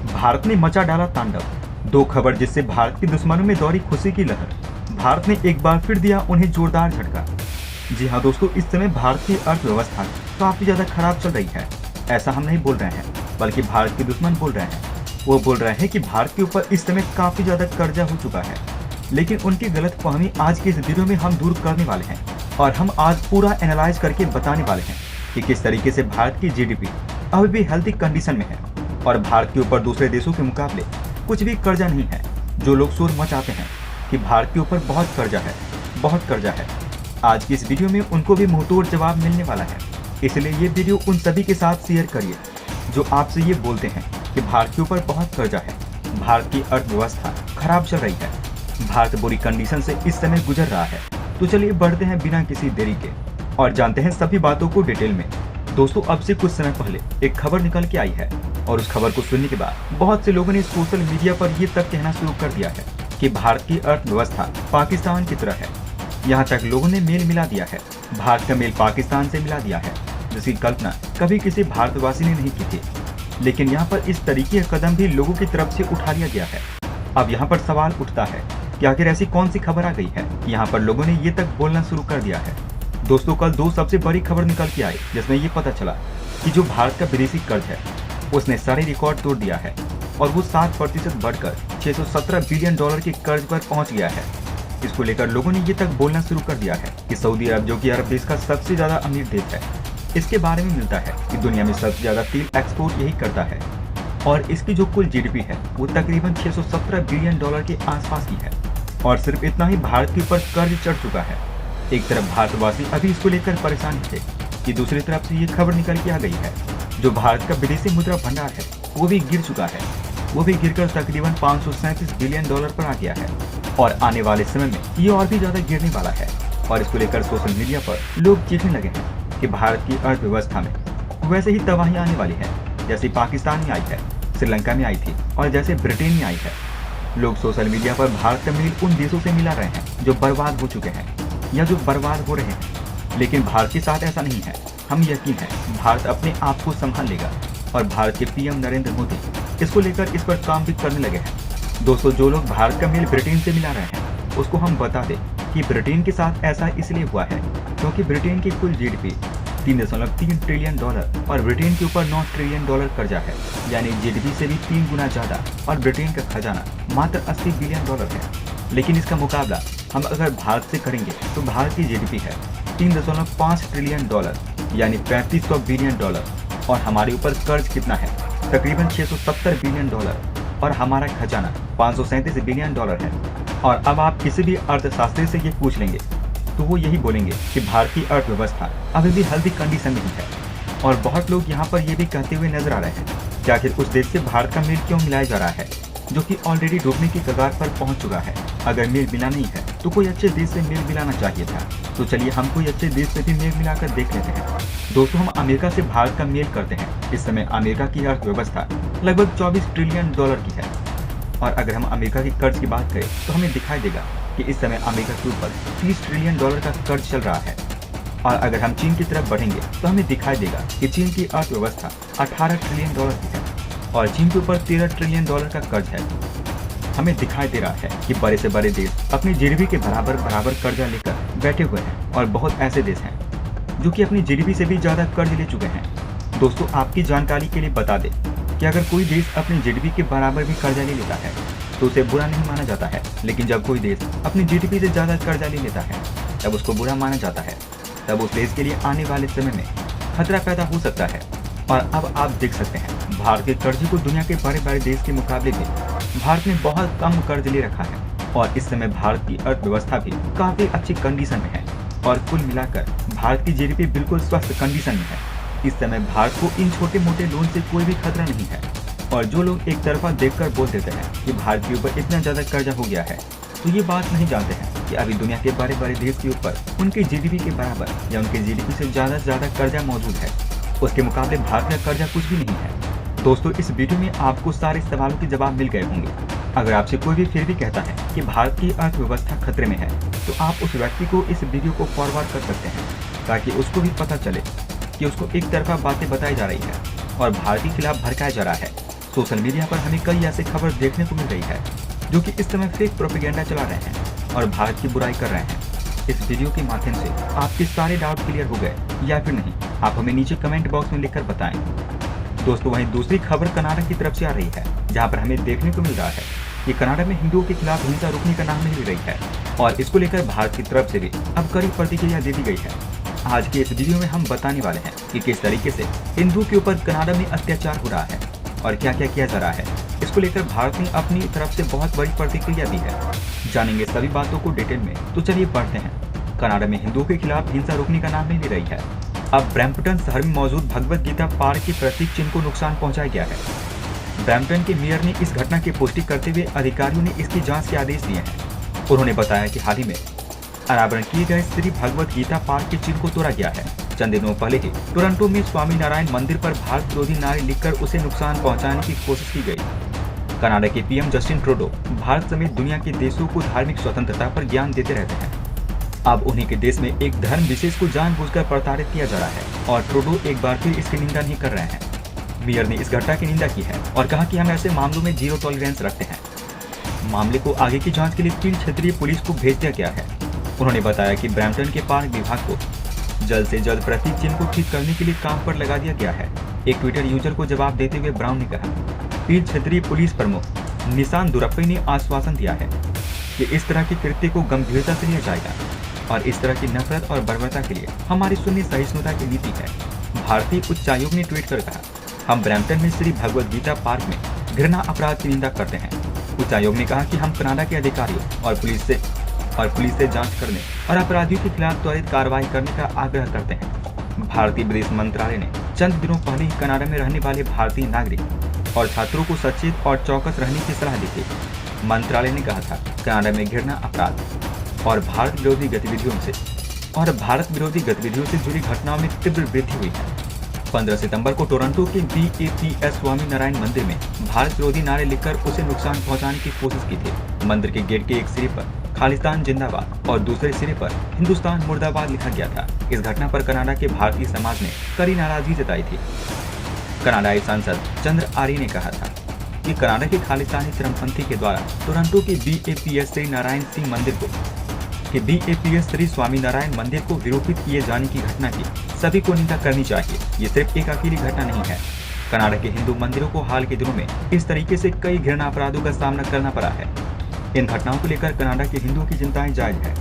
भारत ने मचा डाला तांडव। दो खबर जिससे भारत के दुश्मनों में दौड़ी खुशी की लहर। भारत ने एक बार फिर दिया उन्हें जोरदार झटका। जी हाँ दोस्तों, इस समय भारत की अर्थव्यवस्था काफी ज्यादा खराब चल रही है। ऐसा हम नहीं बोल रहे हैं, बल्कि भारत के दुश्मन बोल रहे हैं। वो बोल रहे हैं कि भारत के ऊपर इस समय काफी ज्यादा कर्जा हो चुका है। लेकिन उनकी गलतफहमी आज के इस वीडियो में हम दूर करने वाले हैं और हम आज पूरा एनालाइज करके बताने वाले हैं कि किस तरीके से भारत की जीडीपी अभी भी हेल्थी कंडीशन में है और भारत के ऊपर दूसरे देशों के मुकाबले कुछ भी कर्जा नहीं है। जो लोग शोर मचाते हैं कि भारत के ऊपर बहुत कर्जा है, बहुत कर्जा है, आज की इस वीडियो में उनको भी मुंहतोड़ जवाब मिलने वाला है। इसलिए ये वीडियो उन सभी के साथ शेयर करिए जो आपसे ये बोलते हैं कि भारत के ऊपर बहुत कर्जा है, भारत की अर्थव्यवस्था खराब चल रही है, भारत बुरी कंडीशन से इस समय गुजर रहा है। तो चलिए बढ़ते हैं बिना किसी देरी के और जानते हैं सभी बातों को डिटेल में। दोस्तों, अब से कुछ समय पहले एक खबर निकल के आई है और उस खबर को सुनने के बाद बहुत से लोगों ने सोशल मीडिया पर ये तक कहना शुरू कर दिया है कि भारत की अर्थव्यवस्था पाकिस्तान की तरह है। यहाँ तक लोगों ने मेल मिला दिया है, भारत का मेल पाकिस्तान से मिला दिया है, जिसकी कल्पना कभी किसी भारतवासी ने नहीं की थी। लेकिन यहाँ पर इस तरीके का कदम भी लोगों की तरफ से उठा लिया गया है। अब यहाँ पर सवाल उठता है कि आखिर ऐसी कौन सी खबर आ गई है, यहाँ पर लोगों ने ये तक बोलना शुरू कर दिया है। दोस्तों, कल दो सबसे बड़ी खबर निकल के आई जिसमें ये पता चला कि जो भारत का विदेशी कर्ज है उसने सारे रिकॉर्ड तोड़ दिया है और वो 7% बढ़कर 617 बिलियन डॉलर के कर्ज पर पहुंच गया है। इसको लेकर लोगों ने ये तक बोलना शुरू कर दिया है कि सऊदी अरब, जो कि अरब देश का सबसे ज्यादा अमीर देश है, इसके बारे में मिलता है कि दुनिया में सबसे ज्यादा तेल एक्सपोर्ट यही करता है और इसकी जो कुल जीडीपी है वो तकरीबन 617 बिलियन डॉलर के आसपास की है। और सिर्फ इतना ही भारत के ऊपर कर्ज चढ़ चुका है। एक तरफ भारतवासी अभी इसको लेकर परेशान थे कि दूसरी तरफ से ये खबर निकल के आ गई है जो भारत का विदेशी मुद्रा भंडार है वो भी गिर चुका है। वो भी गिरकर तकरीबन 537 बिलियन डॉलर पर आ गया है और आने वाले समय में ये और भी ज्यादा गिरने वाला है। और इसको लेकर सोशल मीडिया पर लोग चीखने लगे हैं कि भारत की अर्थव्यवस्था में वैसे ही तबाही आने वाली है जैसे पाकिस्तान में आई है, श्रीलंका में आई थी और जैसे ब्रिटेन में आई है। लोग सोशल मीडिया पर भारत का मेल उन देशों से मिला रहे हैं जो बर्बाद हो चुके हैं या जो बर्बाद हो रहे हैं। लेकिन भारत के साथ ऐसा नहीं है। हम यकीन है भारत अपने आप को संभाल लेगा और भारत के पीएम नरेंद्र मोदी इसको लेकर इस पर काम भी करने लगे हैं। दोस्तों, जो लोग भारत का मेल ब्रिटेन से मिला रहे हैं उसको हम बता दें कि ब्रिटेन के साथ ऐसा इसलिए हुआ है क्योंकि ब्रिटेन की कुल जीडीपी 3.3 ट्रिलियन डॉलर और ब्रिटेन के ऊपर 9 ट्रिलियन डॉलर कर्जा है, यानी जीडीपी से भी 3 गुना ज्यादा। और ब्रिटेन का खजाना मात्र 80 बिलियन डॉलर है। लेकिन इसका मुकाबला हम अगर भारत से करेंगे तो भारत की जीडीपी है 3.5 ट्रिलियन डॉलर यानी 3500 बिलियन डॉलर और हमारे ऊपर कर्ज कितना है, तकरीबन 670 बिलियन डॉलर और हमारा खजाना 537 बिलियन डॉलर है। और अब आप किसी भी अर्थशास्त्री से ये पूछ लेंगे तो वो यही बोलेंगे कि भारत की अर्थव्यवस्था अभी भी हेल्दी कंडीशन में ही है। और बहुत लोग यहाँ पर ये भी कहते हुए नजर आ रहे हैं कि आखिर उस देश से भारत का मेल क्यों मिलाया जा रहा है जो कि ऑलरेडी डूबने की कगार पर पहुंच चुका है। अगर मेल मिला नहीं है तो कोई अच्छे देश से मेल मिलाना चाहिए था। तो चलिए हम कोई अच्छे देश से भी मेल मिलाकर देख लेते हैं। दोस्तों, हम अमेरिका से भारत का मेल करते हैं। इस समय अमेरिका की अर्थव्यवस्था लगभग 24 ट्रिलियन डॉलर की है और अगर हम अमेरिका के कर्ज की बात करें तो हमें दिखाई देगा कि इस समय अमेरिका के ऊपर 30 ट्रिलियन डॉलर का कर्ज चल रहा है। और अगर हम चीन की तरफ बढ़ेंगे तो हमें दिखाई देगा कि चीन की अर्थव्यवस्था 18 ट्रिलियन डॉलर की है और चीन के ऊपर 13 ट्रिलियन डॉलर का कर्ज है। हमें दिखाई दे रहा है कि बड़े से बड़े देश अपनी जीडीपी के बराबर कर्जा लेकर बैठे हुए हैं और बहुत ऐसे देश हैं जो कि अपनी जीडीपी से भी ज्यादा कर्ज ले चुके हैं। दोस्तों, आपकी जानकारी के लिए बता दें कि अगर कोई देश अपनी जीडीपी के बराबर भी कर्जा ले लेता है तो उसे बुरा नहीं माना जाता है। लेकिन जब कोई देश अपनी जीडीपी से ज्यादा कर्जा ले लेता है तब उसको बुरा माना जाता है। तब उस देश के लिए आने वाले समय में खतरा पैदा हो सकता है। और अब आप देख सकते हैं भारत के कर्जे को दुनिया के बड़े बड़े देश के मुकाबले में भारत ने बहुत कम कर्ज ले रखा है और इस समय भारत की अर्थव्यवस्था भी काफी अच्छी कंडीशन में है और कुल मिलाकर भारत की जीडीपी बिल्कुल स्वस्थ कंडीशन में है। इस समय भारत को इन छोटे मोटे लोन से कोई भी खतरा नहीं है। और जो लोग एक तरफा देखकर बोल देते हैं कि भारत के ऊपर इतना ज्यादा कर्जा हो गया है तो ये बात नहीं जानते हैं कि अभी दुनिया के बड़े बड़े देश के ऊपर उनके जीडीपी के बराबर या उनके जीडीपी से ज्यादा कर्जा मौजूद है। उसके मुकाबले भारत का कर्जा कुछ भी नहीं है। दोस्तों, इस वीडियो में आपको सारे सवालों के जवाब मिल गए होंगे। अगर आपसे कोई भी फिर भी कहता है कि भारत की अर्थव्यवस्था खतरे में है तो आप उस व्यक्ति को इस वीडियो को फॉरवर्ड कर सकते हैं ताकि उसको भी पता चले कि उसको एक तरफा बातें बताई जा रही है और भारत के खिलाफ भड़काया जा रहा है। सोशल मीडिया पर हमें कई ऐसी खबर देखने को मिल रही है जो कि इस समय फेक प्रोपेगेंडा चला रहे हैं और भारत की बुराई कर रहे हैं। इस वीडियो के माध्यम से आपके सारे डाउट क्लियर हो गए या फिर नहीं, आप हमें नीचे कमेंट बॉक्स में लिखकर बताएं। दोस्तों, वहीं दूसरी खबर कनाडा की तरफ से आ रही है, जहां पर हमें देखने को मिल रहा है कि कनाडा में हिंदुओं के खिलाफ हिंसा रोकने का नाम नहीं ले रही है और इसको लेकर भारत की तरफ से भी अब कड़ी प्रतिक्रिया दे दी गई है। आज के इस वीडियो में हम बताने वाले हैं कि किस तरीके से हिंदुओं के ऊपर कनाडा में अत्याचार हो रहा है और क्या क्या किया जा रहा है। इसको लेकर भारत ने अपनी तरफ से बहुत बड़ी प्रतिक्रिया दी है। जानेंगे सभी बातों को डिटेल में, तो चलिए बढ़ते हैं। कनाडा में हिंदुओं के खिलाफ हिंसा रोकने का नाम नहीं ले रही है। अब ब्रैम्पटन शहर में मौजूद भगवत गीता पार्क के प्रतीक चिन्ह को नुकसान पहुंचाया गया है। ब्रैम्पटन के मेयर ने इस घटना की पुष्टि करते हुए अधिकारियों ने इसकी जांच के आदेश दिए हैं। उन्होंने बताया कि हाल ही में अनावरण किए गए श्री भगवत गीता पार्क के चिन्ह को तोड़ा गया है। चंद दिनों पहले ही टोरंटो में स्वामी नारायण मंदिर पर भारत विरोधी नारे लिखकर उसे नुकसान पहुंचाने की कोशिश की गई। कनाडा के पीएम जस्टिन ट्रूडो भारत समेत दुनिया के देशों को धार्मिक स्वतंत्रता पर ज्ञान देते रहते हैं। अब उन्हीं के देश में एक धर्म विशेष को जानबूझकर प्रताड़ित किया जा रहा है और ट्रूडो एक बार फिर इसकी निंदा नहीं कर रहे हैं। मेयर ने इस घटना की निंदा की है और कहा कि हम ऐसे मामलों में जीरो टॉलरेंस रखते हैं। मामले को आगे की जांच के लिए पील क्षेत्रीय पुलिस को भेज दिया गया है। उन्होंने बताया कि ब्रैम्पटन के पार्क विभाग को जल्द से जल्द प्रतीक चिन्ह को ठीक करने के लिए काम पर लगा दिया गया है। एक ट्विटर यूजर को जवाब देते हुए ब्राउन ने कहा, पील क्षेत्रीय पुलिस प्रमुख निशान दुरप्पे ने आश्वासन दिया है कि इस तरह के कृत्य को गंभीरता से लिया जाएगा और इस तरह की नफरत और बर्बरता के लिए हमारी शून्य सहिष्णुता की नीति है। भारतीय उच्चायोग ने ट्वीट कर कहा, हम ब्रैम्पटन में श्री भगवत गीता पार्क में घृणा अपराध की निंदा करते हैं। उच्चायोग ने कहा कि हम कनाडा के अधिकारियों और पुलिस से जांच करने और अपराधियों के खिलाफ त्वरित कार्रवाई करने का आग्रह करते हैं। भारतीय विदेश मंत्रालय ने चंद दिनों पहले ही कनाडा में रहने वाले भारतीय नागरिक और छात्रों को सचेत और चौकस रहने की सलाह दी थी। मंत्रालय ने कहा था, कनाडा में घृणा अपराध और भारत विरोधी गतिविधियों से जुड़ी घटनाओं में तीव्र वृद्धि हुई है। 15 सितंबर को टोरंटो के BAPS स्वामी नारायण मंदिर में भारत विरोधी नारे लिखकर उसे नुकसान पहुंचाने की कोशिश की थी। मंदिर के गेट के एक सिरे पर खालिस्तान जिंदाबाद और दूसरे सिरे पर हिंदुस्तान मुर्दाबाद लिखा गया था। इस घटना पर कनाडा के भारतीय समाज ने कड़ी नाराजगी जताई थी। कनाडाई सांसद चंद्र आर्य ने कहा था कि कनाडा के खालिस्तानी चरमपंथी के द्वारा टोरंटो के BAPS श्री स्वामी नारायण मंदिर को विरूपित किए जाने की घटना की सभी को निंदा करनी चाहिए। ये सिर्फ एक अकेली घटना नहीं है। कनाडा के हिंदू मंदिरों को हाल के दिनों में इस तरीके से कई घृणा अपराधों का सामना करना पड़ा है। इन घटनाओं को लेकर कनाडा के हिंदुओं की चिंताएं जायज है।